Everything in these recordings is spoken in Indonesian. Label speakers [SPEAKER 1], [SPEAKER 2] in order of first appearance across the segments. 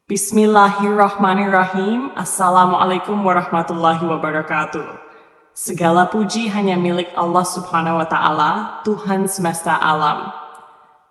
[SPEAKER 1] Bismillahirrahmanirrahim. Assalamualaikum warahmatullahi wabarakatuh. Segala puji hanya milik Allah Subhanahu wa Ta'ala, Tuhan semesta alam.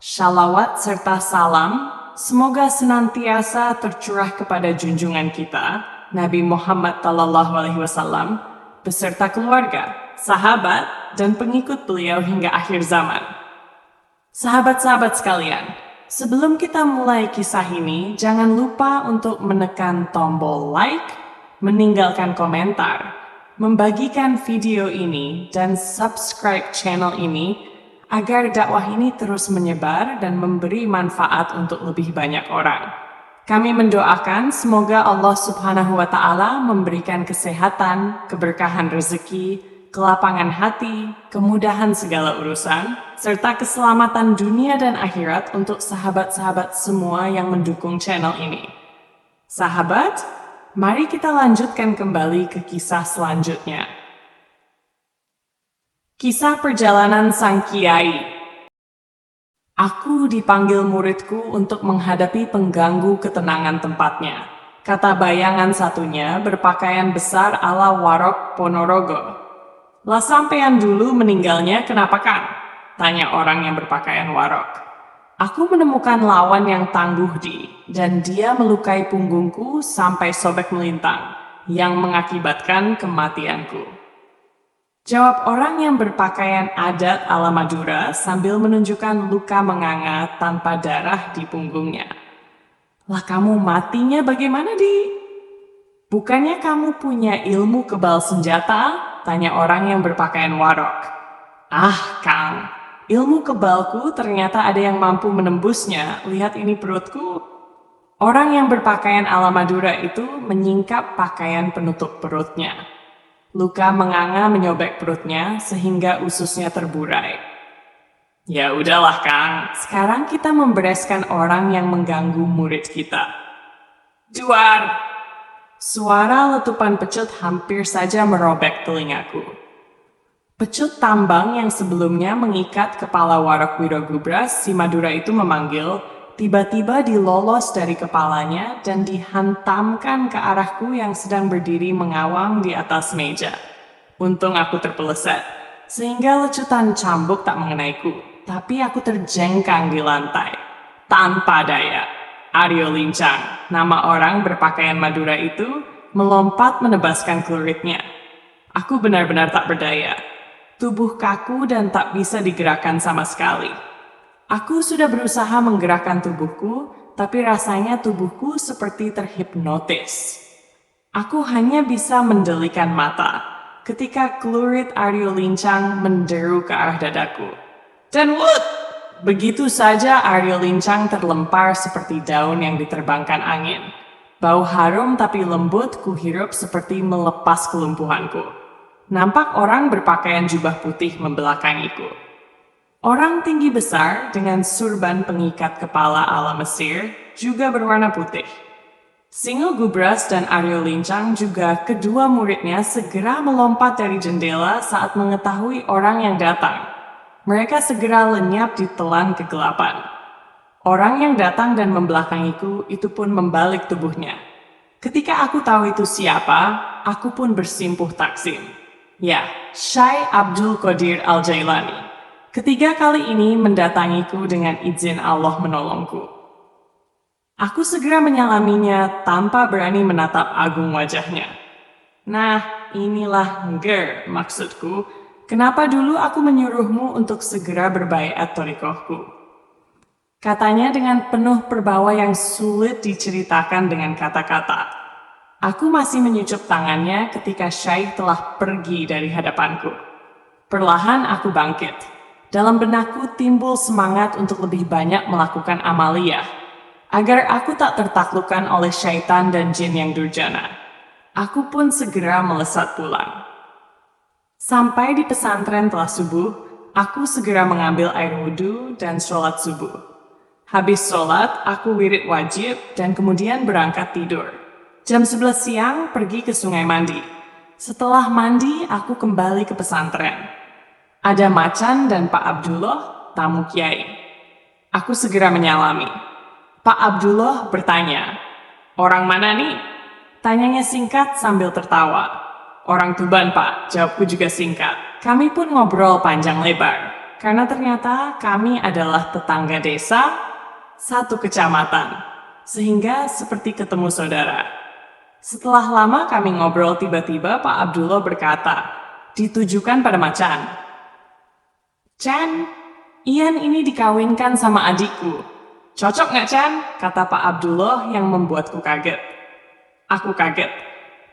[SPEAKER 1] Shalawat serta salam semoga senantiasa tercurah kepada junjungan kita, Nabi Muhammad SAW, beserta keluarga, sahabat, dan pengikut beliau hingga akhir zaman. Sahabat-sahabat sekalian, sebelum kita mulai kisah ini, jangan lupa untuk menekan tombol like, meninggalkan komentar, membagikan video ini, dan subscribe channel ini agar dakwah ini terus menyebar dan memberi manfaat untuk lebih banyak orang. Kami mendoakan semoga Allah Subhanahu wa Ta'ala memberikan kesehatan, keberkahan rezeki, kelapangan hati, kemudahan segala urusan, serta keselamatan dunia dan akhirat untuk sahabat-sahabat semua yang mendukung channel ini. Sahabat, mari kita lanjutkan kembali ke kisah selanjutnya. Kisah perjalanan sang kiai. Aku dipanggil muridku untuk menghadapi pengganggu ketenangan tempatnya. Kata bayangan satunya berpakaian besar ala Warok Ponorogo. Lah sampean dulu meninggalnya kenapa kan? Tanya orang yang berpakaian warok. Aku menemukan lawan yang tangguh dan dia melukai punggungku sampai sobek melintang, yang mengakibatkan kematianku. Jawab orang yang berpakaian adat ala Madura sambil menunjukkan luka menganga tanpa darah di punggungnya. Lah kamu matinya bagaimana, Di? Bukannya kamu punya ilmu kebal senjata? Tanya orang yang berpakaian warok. Ah, Kang, ilmu kebalku ternyata ada yang mampu menembusnya. Lihat ini perutku. Orang yang berpakaian ala Madura itu menyingkap pakaian penutup perutnya. Luka menganga menyobek perutnya sehingga ususnya terburai. Ya udahlah, Kang. Sekarang kita membereskan orang yang mengganggu murid kita. Duar! Suara letupan pecut hampir saja merobek telingaku. Pecut tambang yang sebelumnya mengikat kepala Warok Wirogubras, si Madura itu memanggil, tiba-tiba dilolos dari kepalanya dan dihantamkan ke arahku yang sedang berdiri mengawang di atas meja. Untung aku terpeleset, sehingga lecutan cambuk tak mengenaiku, tapi aku terjengkang di lantai. Tanpa daya, Aryo Lincang, nama orang berpakaian Madura itu, melompat menebaskan celuritnya. Aku benar-benar tak berdaya. Tubuh kaku dan tak bisa digerakkan sama sekali. Aku sudah berusaha menggerakkan tubuhku, tapi rasanya tubuhku seperti terhipnotis. Aku hanya bisa mendelikan mata ketika celurit Aryo Lincang menderu ke arah dadaku. Dan wut! Begitu saja Aryo Lincang terlempar seperti daun yang diterbangkan angin. Bau harum tapi lembut kuhirup seperti melepas kelumpuhanku. Nampak orang berpakaian jubah putih membelakangiku. Orang tinggi besar dengan surban pengikat kepala ala Mesir juga berwarna putih. Singo Gubras dan Aryo Lincang juga kedua muridnya segera melompat dari jendela saat mengetahui orang yang datang. Mereka segera lenyap di telan kegelapan. Orang yang datang dan membelakangiku itu pun membalik tubuhnya. Ketika aku tahu itu siapa, aku pun bersimpuh taksim. Ya, Syekh Abdul Qadir Al-Jailani. Ketiga kali ini mendatangiku dengan izin Allah menolongku. Aku segera menyalaminya tanpa berani menatap agung wajahnya. Nah, inilah maksudku. Kenapa dulu aku menyuruhmu untuk segera berbaiat thariqahku? Katanya dengan penuh perbawa yang sulit diceritakan dengan kata-kata. Aku masih menyucup tangannya ketika Syekh telah pergi dari hadapanku. Perlahan aku bangkit. Dalam benakku timbul semangat untuk lebih banyak melakukan amaliyah, agar aku tak tertaklukkan oleh syaitan dan jin yang durjana. Aku pun segera melesat pulang. Sampai di pesantren telah subuh, aku segera mengambil air wudhu dan sholat subuh. Habis sholat, aku wirid wajib dan kemudian berangkat tidur. Jam 11 siang pergi ke sungai mandi. Setelah mandi, aku kembali ke pesantren. Ada Macan dan Pak Abdullah, tamu kiai. Aku segera menyalami. Pak Abdullah bertanya, Orang mana nih? Tanyanya singkat sambil tertawa. Orang Tuban, Pak. Jawabku juga singkat. Kami pun ngobrol panjang lebar. Karena ternyata kami adalah tetangga desa, satu kecamatan. Sehingga seperti ketemu saudara. Setelah lama kami ngobrol, tiba-tiba Pak Abdullah berkata, ditujukan pada Macan. Chan, Ian ini dikawinkan sama adikku. Cocok nggak, Chan? Kata Pak Abdullah yang membuatku kaget. Aku kaget.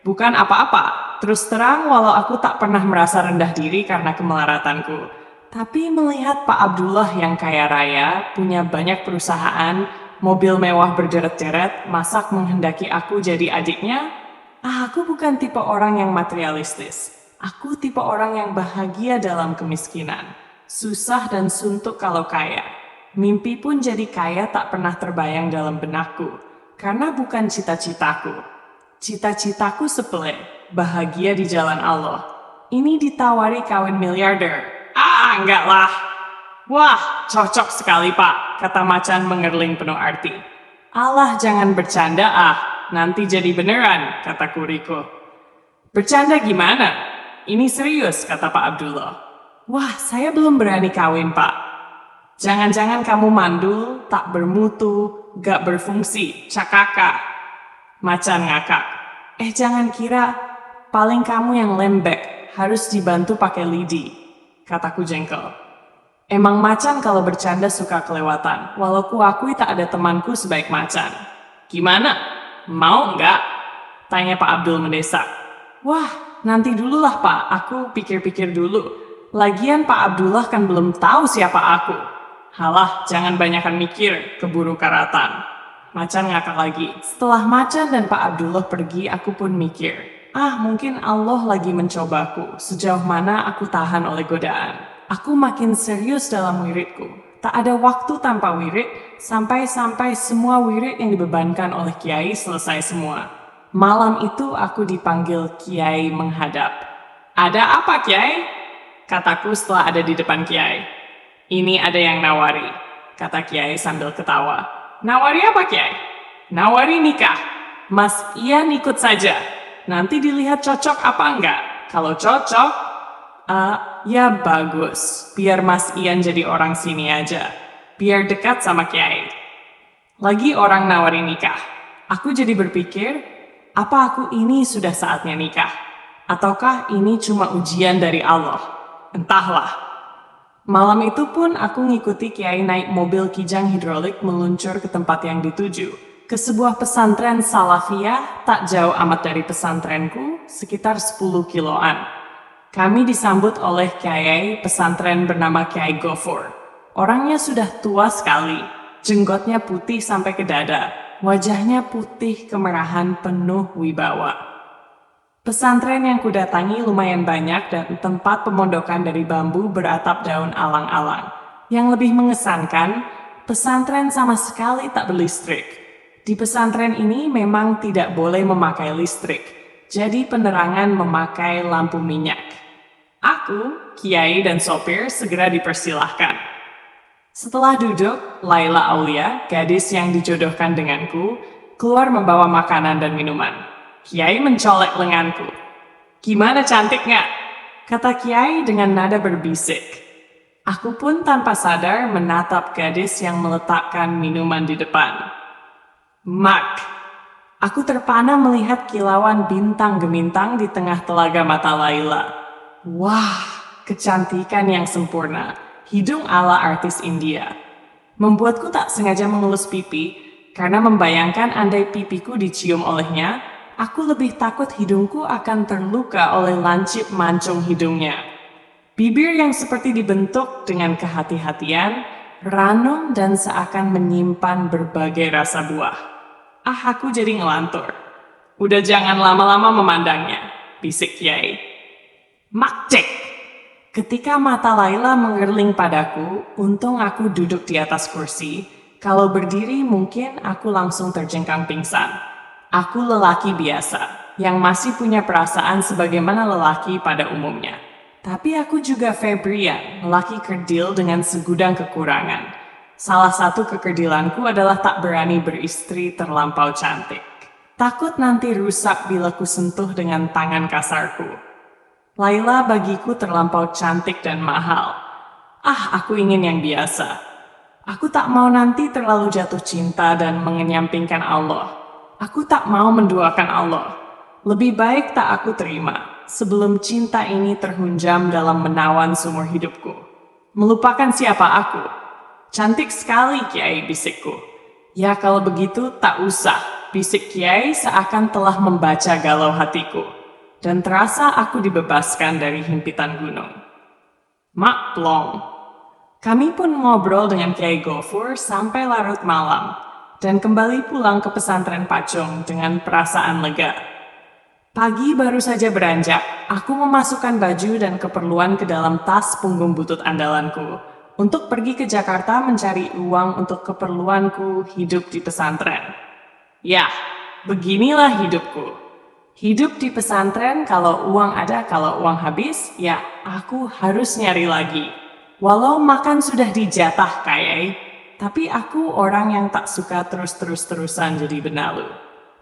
[SPEAKER 1] Bukan apa-apa. Terus terang, walau aku tak pernah merasa rendah diri karena kemelaratanku. Tapi melihat Pak Abdullah yang kaya raya, punya banyak perusahaan, mobil mewah berderet-deret, masak menghendaki aku jadi adiknya, aku bukan tipe orang yang materialistis. Aku tipe orang yang bahagia dalam kemiskinan. Susah dan suntuk kalau kaya. Mimpi pun jadi kaya tak pernah terbayang dalam benakku. Karena bukan cita-citaku. Cita-citaku sepele, bahagia di jalan Allah. Ini ditawari kawin miliarder. Enggak lah. Wah, cocok sekali, Pak, kata Macan mengerling penuh arti. Allah, jangan bercanda, nanti jadi beneran, kataku Riko. Bercanda gimana? Ini serius, kata Pak Abdullah. Wah, saya belum berani kawin, Pak. Jangan-jangan kamu mandul, tak bermutu, gak berfungsi, cakaka. Macan ngakak. Jangan kira, paling kamu yang lembek, harus dibantu pakai lidi, kataku jengkel. Emang Macan kalau bercanda suka kelewatan, walau kuakui tak ada temanku sebaik Macan. Gimana? Mau nggak? Tanya Pak Abdul mendesak. Wah, nanti dululah Pak, aku pikir-pikir dulu. Lagian Pak Abdullah kan belum tahu siapa aku. Halah, jangan banyakan mikir, keburu karatan. Macan ngakak lagi. Setelah Macan dan Pak Abdullah pergi, aku pun mikir. Mungkin Allah lagi mencobaku, sejauh mana aku tahan oleh godaan. Aku makin serius dalam wiridku. Tak ada waktu tanpa wirid, sampai-sampai semua wirid yang dibebankan oleh Kiai selesai semua. Malam itu aku dipanggil Kiai menghadap. Ada apa, Kiai? Kataku setelah ada di depan Kiai. Ini ada yang nawari, kata Kiai sambil ketawa. Nawari apa, Kiai? Nawari nikah. Mas Ian ikut saja. Nanti dilihat cocok apa enggak. Kalau cocok, ya bagus. Biar Mas Ian jadi orang sini aja. Biar dekat sama Kiai. Lagi orang nawari nikah. Aku jadi berpikir, apa aku ini sudah saatnya nikah? Ataukah ini cuma ujian dari Allah? Entahlah. Malam itu pun aku ngikuti Kiai naik mobil kijang hidrolik meluncur ke tempat yang dituju. Ke sebuah pesantren Salafiyah tak jauh amat dari pesantrenku, sekitar 10 kiloan. Kami disambut oleh Kiai pesantren bernama Kiai Gofur. Orangnya sudah tua sekali, jenggotnya putih sampai ke dada, wajahnya putih kemerahan penuh wibawa. Pesantren yang kudatangi lumayan banyak dan tempat pemondokan dari bambu beratap daun alang-alang. Yang lebih mengesankan, pesantren sama sekali tak berlistrik. Di pesantren ini memang tidak boleh memakai listrik, jadi penerangan memakai lampu minyak. Aku, Kiai dan sopir segera dipersilahkan. Setelah duduk, Laila Aulia, gadis yang dijodohkan denganku, keluar membawa makanan dan minuman. Kiai mencolek lenganku. Gimana cantik nggak? Kata Kiai dengan nada berbisik. Aku pun tanpa sadar menatap gadis yang meletakkan minuman di depan. Mak. Aku terpana melihat kilauan bintang gemintang di tengah telaga mata Laila. Wah, kecantikan yang sempurna. Hidung ala artis India. Membuatku tak sengaja mengelus pipi, karena membayangkan andai pipiku dicium olehnya, aku lebih takut hidungku akan terluka oleh lancip mancung hidungnya. Bibir yang seperti dibentuk dengan kehati-hatian, ranum dan seakan menyimpan berbagai rasa buah. Aku jadi ngelantur. Udah jangan lama-lama memandangnya, bisik Kiai. Makcek! Ketika mata Laila mengerling padaku, untung aku duduk di atas kursi. Kalau berdiri mungkin aku langsung terjengkang pingsan. Aku lelaki biasa, yang masih punya perasaan sebagaimana lelaki pada umumnya. Tapi aku juga Febrian, lelaki kerdil dengan segudang kekurangan. Salah satu kekerdilanku adalah tak berani beristri terlampau cantik. Takut nanti rusak bila kusentuh dengan tangan kasarku. Laila bagiku terlampau cantik dan mahal. Aku ingin yang biasa. Aku tak mau nanti terlalu jatuh cinta dan mengenyampingkan Allah. Aku tak mau menduakan Allah. Lebih baik tak aku terima, sebelum cinta ini terhunjam dalam menawan seumur hidupku. Melupakan siapa aku. Cantik sekali, Kiai, bisikku. Ya kalau begitu tak usah, bisik Kiai seakan telah membaca galau hatiku. Dan terasa aku dibebaskan dari himpitan gunung. Mak plong. Kami pun ngobrol dengan Kiai Gofur sampai larut malam, dan kembali pulang ke pesantren Pacung dengan perasaan lega. Pagi baru saja beranjak, aku memasukkan baju dan keperluan ke dalam tas punggung butut andalanku, untuk pergi ke Jakarta mencari uang untuk keperluanku hidup di pesantren. Ya, beginilah hidupku. Hidup di pesantren, kalau uang ada, kalau uang habis, ya aku harus nyari lagi. Walau makan sudah dijatah Kiai, tapi aku orang yang tak suka terus-terusan jadi benalu.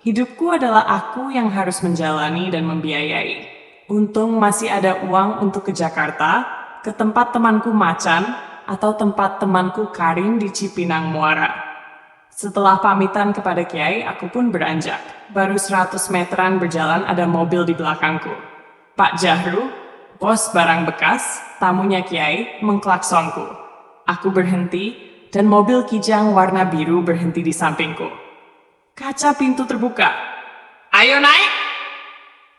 [SPEAKER 1] Hidupku adalah aku yang harus menjalani dan membiayai. Untung masih ada uang untuk ke Jakarta, ke tempat temanku Macan, atau tempat temanku Karim di Cipinang Muara. Setelah pamitan kepada Kiai, aku pun beranjak. Baru 100 meteran berjalan ada mobil di belakangku. Pak Jahru, bos barang bekas, tamunya Kiai, mengklaksonku. Aku berhenti, dan mobil Kijang warna biru berhenti di sampingku. Kaca pintu terbuka. Ayo naik,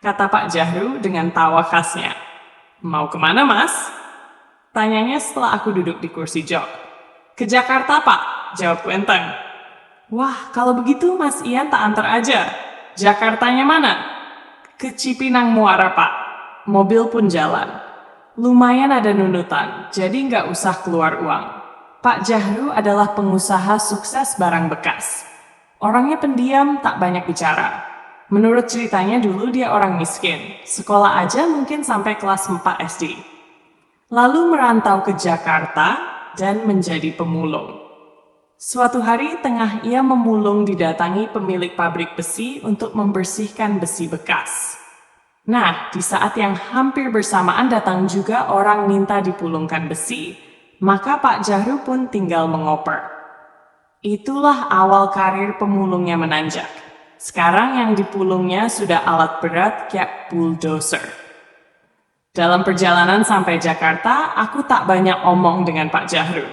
[SPEAKER 1] kata Pak Jahru dengan tawa khasnya. Mau kemana, Mas? Tanyanya setelah aku duduk di kursi jok. Ke Jakarta, Pak, jawabku enteng. Wah, kalau begitu Mas Ian tak antar aja. Jakartanya mana? Ke Cipinang Muara, Pak. Mobil pun jalan. Lumayan ada nunutan, jadi nggak usah keluar uang. Pak Jahru adalah pengusaha sukses barang bekas. Orangnya pendiam, tak banyak bicara. Menurut ceritanya dulu dia orang miskin. Sekolah aja mungkin sampai kelas 4 SD. Lalu merantau ke Jakarta dan menjadi pemulung. Suatu hari tengah ia memulung didatangi pemilik pabrik besi untuk membersihkan besi bekas. Nah, di saat yang hampir bersamaan datang juga orang minta dipulungkan besi, maka Pak Jahru pun tinggal mengoper. Itulah awal karir pemulungnya menanjak. Sekarang yang dipulungnya sudah alat berat kayak bulldozer. Dalam perjalanan sampai Jakarta, aku tak banyak omong dengan Pak Jahru.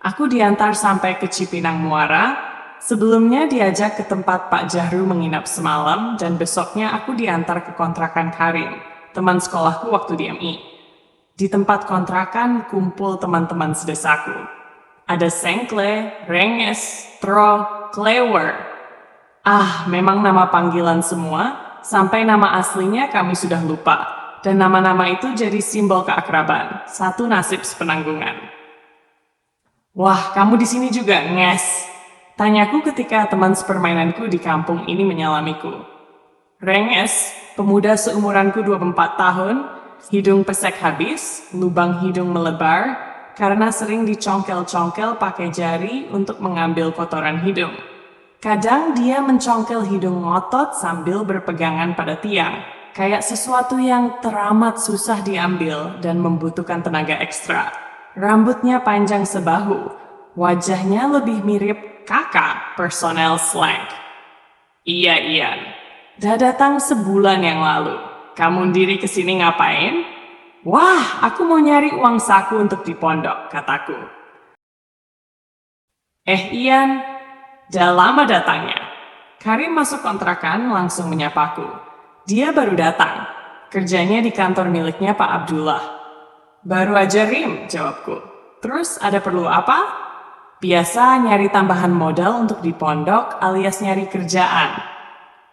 [SPEAKER 1] Aku diantar sampai ke Cipinang Muara, sebelumnya diajak ke tempat Pak Jahru menginap semalam, dan besoknya aku diantar ke kontrakan Karim, teman sekolahku waktu di MI. Di tempat kontrakan kumpul teman-teman sedesaku. Ada Sengkle, Renges, Tro, Klewer. Memang nama panggilan semua, sampai nama aslinya kami sudah lupa, dan nama-nama itu jadi simbol keakraban, satu nasib sepenanggungan. Wah, kamu di sini juga, nges? Tanyaku ketika teman sepermainanku di kampung ini menyalamiku. Renges, pemuda seumuranku 24 tahun, hidung pesek habis, lubang hidung melebar, karena sering dicongkel-congkel pakai jari untuk mengambil kotoran hidung. Kadang dia mencongkel hidung ngotot sambil berpegangan pada tiang, kayak sesuatu yang teramat susah diambil dan membutuhkan tenaga ekstra. Rambutnya panjang sebahu, wajahnya lebih mirip kakak personel slang. Iya, Ian. Dah datang sebulan yang lalu. Kamu diri kesini ngapain? Wah, aku mau nyari uang saku untuk di pondok, kataku. Ian, dah lama datangnya. Karim masuk kontrakan langsung menyapaku. Dia baru datang. Kerjanya di kantor miliknya Pak Abdullah. Baru aja Rim, jawabku. Terus ada perlu apa? Biasa nyari tambahan modal untuk di pondok alias nyari kerjaan.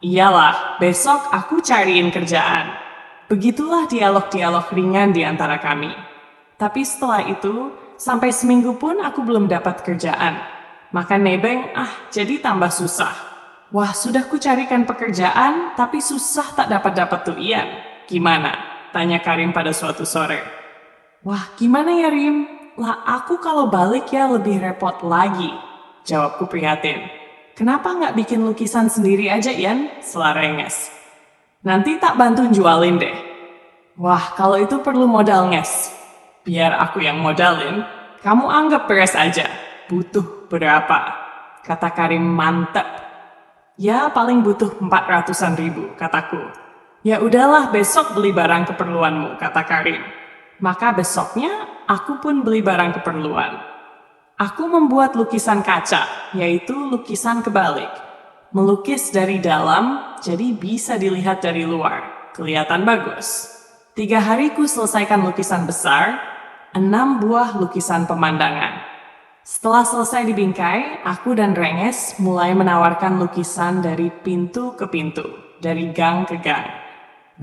[SPEAKER 1] Iyalah, besok aku cariin kerjaan. Begitulah dialog-dialog ringan di antara kami. Tapi setelah itu, sampai seminggu pun aku belum dapat kerjaan. Makan nebeng, jadi tambah susah. Wah, sudah ku carikan pekerjaan, tapi susah tak dapat-dapat tuh Ian. Gimana? Tanya Karim pada suatu sore. Wah, gimana ya Rim? Lah aku kalau balik ya lebih repot lagi, jawabku prihatin. Kenapa nggak bikin lukisan sendiri aja, Ian? Sela Renges. Nanti tak bantu jualin deh. Wah, kalau itu perlu modal, Nges. Biar aku yang modalin, kamu anggap beres aja. Butuh berapa? Kata Karim mantep. Ya, paling butuh 400-an ribu, kataku. Ya udahlah, besok beli barang keperluanmu, kata Karim. Maka besoknya, aku pun beli barang keperluan. Aku membuat lukisan kaca, yaitu lukisan kebalik. Melukis dari dalam, jadi bisa dilihat dari luar. Kelihatan bagus. 3 hari ku selesaikan lukisan besar, 6 buah lukisan pemandangan. Setelah selesai dibingkai, aku dan Renges mulai menawarkan lukisan dari pintu ke pintu, dari gang ke gang.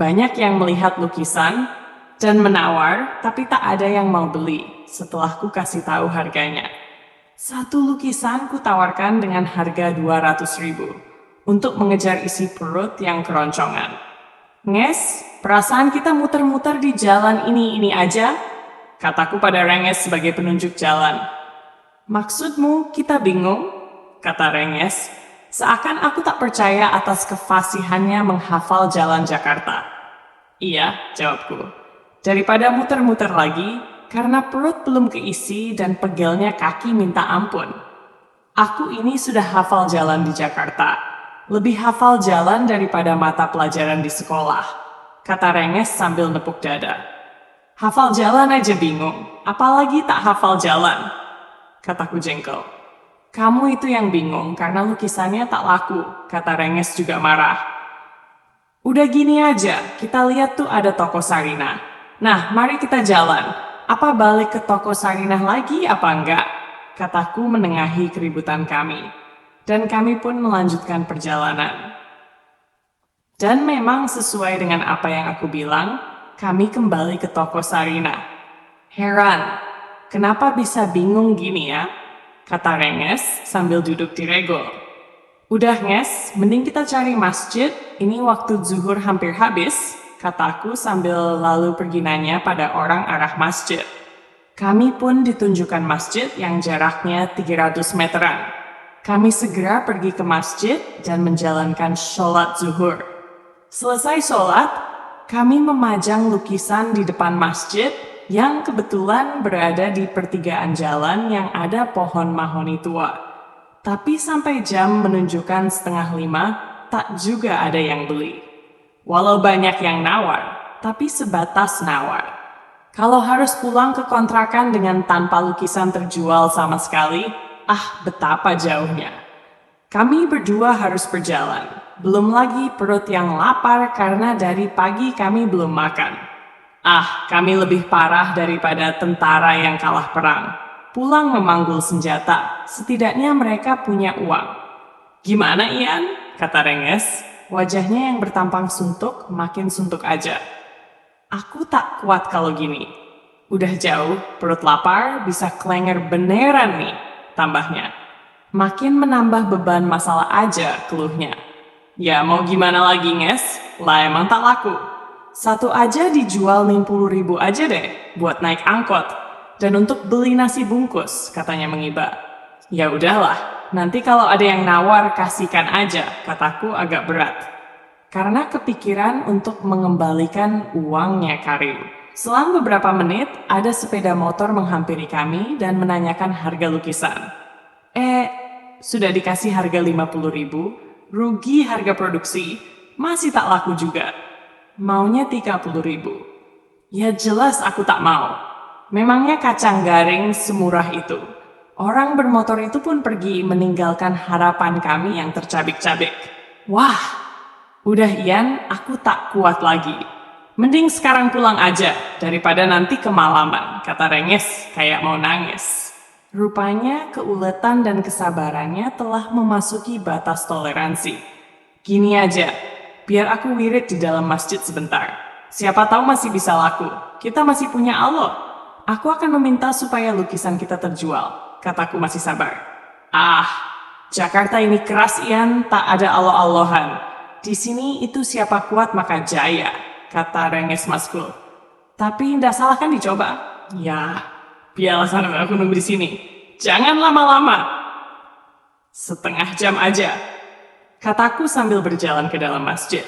[SPEAKER 1] Banyak yang melihat lukisan dan menawar, tapi tak ada yang mau beli setelah ku kasih tahu harganya. Satu lukisan ku tawarkan dengan harga 200 ribu untuk mengejar isi perut yang keroncongan. Nges, perasaan kita muter-muter di jalan ini aja, kataku pada Renges sebagai penunjuk jalan. Maksudmu kita bingung? Kata Renges, seakan aku tak percaya atas kefasihannya menghafal jalan Jakarta. Iya, jawabku. Daripada muter-muter lagi, karena perut belum keisi dan pegelnya kaki minta ampun. Aku ini sudah hafal jalan di Jakarta. Lebih hafal jalan daripada mata pelajaran di sekolah, kata Renges sambil nepuk dada. Hafal jalan aja bingung, apalagi tak hafal jalan, kataku jengkel. Kamu itu yang bingung karena lukisannya tak laku, kata Renges juga marah. Udah gini aja, kita lihat tuh ada toko Sarinah. Nah, mari kita jalan. Apa balik ke toko Sarinah lagi apa enggak? Kataku menengahi keributan kami. Dan kami pun melanjutkan perjalanan. Dan memang sesuai dengan apa yang aku bilang, kami kembali ke toko Sarinah. Heran, kenapa bisa bingung gini ya? Kata Renges sambil duduk di regol. Udah Nges, mending kita cari masjid, ini waktu zuhur hampir habis, kataku sambil lalu pergi nanya pada orang arah masjid. Kami pun ditunjukkan masjid yang jaraknya 300 meteran. Kami segera pergi ke masjid dan menjalankan sholat zuhur. Selesai sholat, kami memajang lukisan di depan masjid yang kebetulan berada di pertigaan jalan yang ada pohon mahoni tua. Tapi sampai jam menunjukkan 4:30, tak juga ada yang beli. Walau banyak yang nawar, tapi sebatas nawar. Kalau harus pulang ke kontrakan dengan tanpa lukisan terjual sama sekali, betapa jauhnya. Kami berdua harus berjalan. Belum lagi perut yang lapar karena dari pagi kami belum makan. Kami lebih parah daripada tentara yang kalah perang. Pulang memanggul senjata, setidaknya mereka punya uang. Gimana Ian? Kata Renges, wajahnya yang bertampang suntuk makin suntuk aja. Aku tak kuat kalau gini. Udah jauh, perut lapar, bisa klenger beneran nih, tambahnya. Makin menambah beban masalah aja, keluhnya. Ya mau gimana lagi Nges? Lah emang tak laku. Satu aja dijual 60 ribu aja deh, buat naik angkot. Dan untuk beli nasi bungkus, katanya mengiba. Ya udahlah, nanti kalau ada yang nawar kasihkan aja, kataku agak berat. Karena kepikiran untuk mengembalikan uangnya Karim. Selang beberapa menit, ada sepeda motor menghampiri kami dan menanyakan harga lukisan. Sudah dikasih harga 50 ribu, rugi harga produksi, masih tak laku juga. Maunya 30 ribu. Ya jelas aku tak mau. Memangnya kacang garing semurah itu. Orang bermotor itu pun pergi meninggalkan harapan kami yang tercabik-cabik. Wah, udah Ian, aku tak kuat lagi. Mending sekarang pulang aja, daripada nanti kemalaman, kata Renges kayak mau nangis. Rupanya keuletan dan kesabarannya telah memasuki batas toleransi. Gini aja, biar aku wirid di dalam masjid sebentar. Siapa tahu masih bisa laku, kita masih punya Allah. Aku akan meminta supaya lukisan kita terjual, kataku masih sabar. Jakarta ini keras Ian, tak ada Allah-Allahan. Di sini itu siapa kuat maka jaya, kata Renges maskul. Tapi ndak salah kan dicoba? Ya, biarlah sana aku nunggu di sini. Jangan lama-lama. Setengah jam aja, kataku sambil berjalan ke dalam masjid.